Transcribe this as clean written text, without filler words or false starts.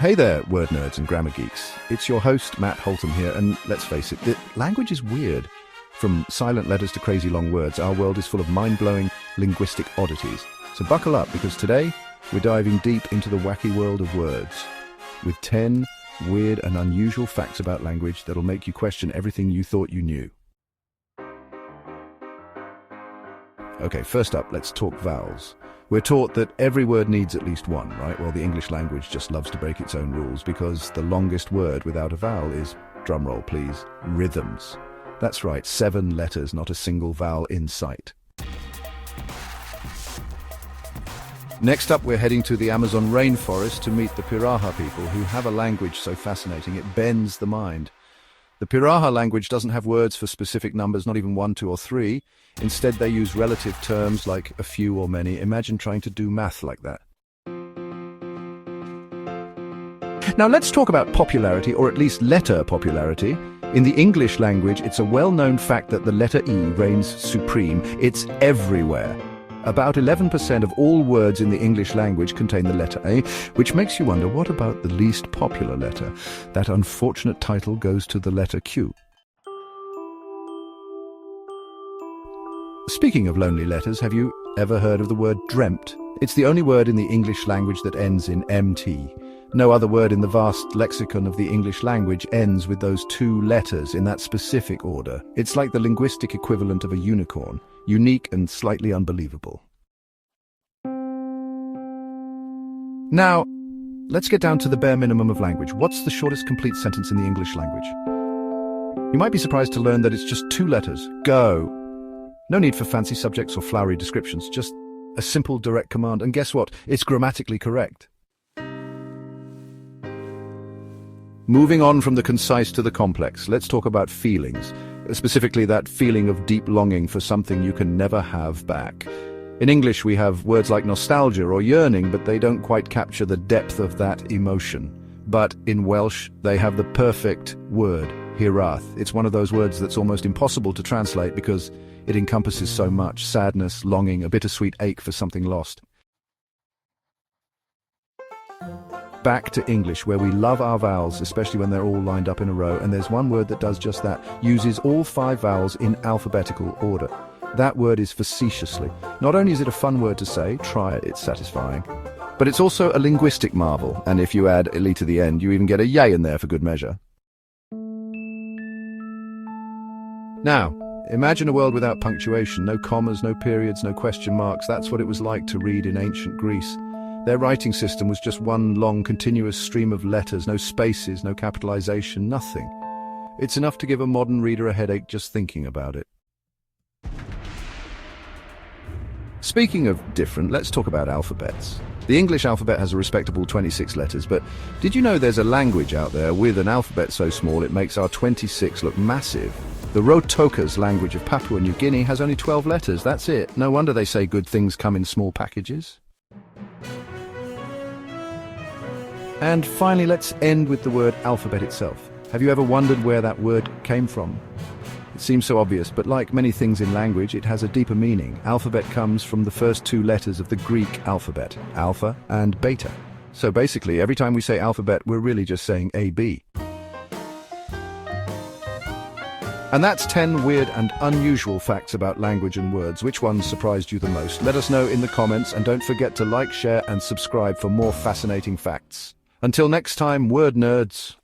Hey there, word nerds and grammar geeks. It's your host, Matt Holtham here, and let's face it, the language is weird. From silent letters to crazy long words, our world is full of mind-blowing linguistic oddities. So buckle up, because today we're diving deep into the wacky world of words with 10 weird and unusual facts about language that'll make you question everything you thought you knew. Okay, first up, let's talk vowels. We're taught that every word needs at least one, right? Well, the English language just loves to break its own rules because the longest word without a vowel is, drumroll please, rhythms. That's right, 7 letters, not a single vowel in sight. Next up, we're heading to the Amazon rainforest to meet the Piraha people, who have a language so fascinating it bends the mind. The Piraha language doesn't have words for specific numbers, not even 1, 2, or 3. Instead, they use relative terms like a few or many. Imagine trying to do math like that. Now let's talk about popularity, or at least letter popularity. In the English language, it's a well-known fact that the letter E reigns supreme. It's everywhere. About 11% of all words in the English language contain the letter A, which makes you wonder, what about the least popular letter? That unfortunate title goes to the letter Q. Speaking of lonely letters, have you ever heard of the word dreamt? It's the only word in the English language that ends in MT. No other word in the vast lexicon of the English language ends with those 2 letters in that specific order. It's like the linguistic equivalent of a unicorn, unique and slightly unbelievable. Now, let's get down to the bare minimum of language. What's the shortest complete sentence in the English language? You might be surprised to learn that it's just 2 letters. Go. No need for fancy subjects or flowery descriptions, just a simple direct command, and guess what? It's grammatically correct. Moving on from the concise to the complex, let's talk about feelings, specifically that feeling of deep longing for something you can never have back. In English, we have words like nostalgia or yearning, but they don't quite capture the depth of that emotion. But in Welsh, they have the perfect word, hiraeth. It's one of those words that's almost impossible to translate because it encompasses so much: sadness, longing, a bittersweet ache for something lost. Back to English, where we love our vowels, especially when they're all lined up in a row, and there's one word that does just that, uses all 5 vowels in alphabetical order. That word is facetiously. Not only is it a fun word to say, try it, it's satisfying, but it's also a linguistic marvel, and if you add "ly" to the end, you even get a yay in there for good measure. Now, imagine a world without punctuation, no commas, no periods, no question marks. That's what it was like to read in ancient Greece. Their writing system was just one long, continuous stream of letters, no spaces, no capitalization, nothing. It's enough to give a modern reader a headache just thinking about it. Speaking of different, let's talk about alphabets. The English alphabet has a respectable 26 letters, but did you know there's a language out there with an alphabet so small it makes our 26 look massive? The Rotokas language of Papua New Guinea has only 12 letters, that's it. No wonder they say good things come in small packages. And finally, let's end with the word alphabet itself. Have you ever wondered where that word came from? It seems so obvious, but like many things in language, it has a deeper meaning. Alphabet comes from the first 2 letters of the Greek alphabet, alpha and beta. So basically, every time we say alphabet, we're really just saying AB. And that's 10 weird and unusual facts about language and words. Which ones surprised you the most? Let us know in the comments, and don't forget to like, share, and subscribe for more fascinating facts. Until next time, word nerds.